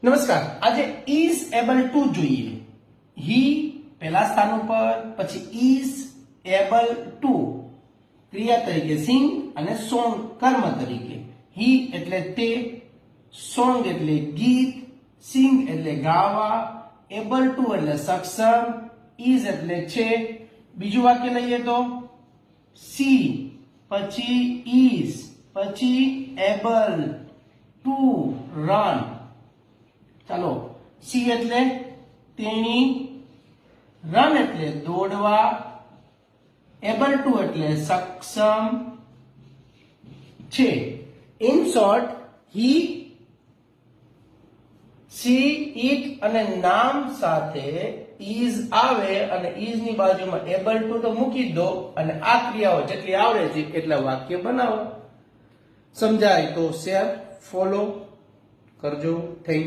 નમસ્કાર, આજે is able to જોઈએ. હી પહેલા સ્થાન ઉપર, પછી ઇઝ એબલ ટુ ક્રિયા તરીકે સિંગ અને સોંગ કર્મ તરીકે. હી એટલે તે, સોંગ એટલે ગીત, સિંગ એટલે ગાવા, એબલ ટુ એટલે સક્ષમ, ઇઝ એટલે છે. બીજું વાક્ય લઈએ તો સી પછી ઇઝ પછી એબલ ટુ રન. ચાલો, સી એટલે તેણી, રન એટલે દોડવા, એબલ ટુ એટલે સક્ષમ છે. In short, he, C, it અને નામ સાથે ઇઝ આવે અને ઇઝ ની બાજુમાં એબલ ટુ તો મૂકી દો અને આ ક્રિયાઓ જેટલી આવડે છે એટલા વાક્ય બનાવો. સમજાય તો શેર, ફોલો કરજો. થેન્ક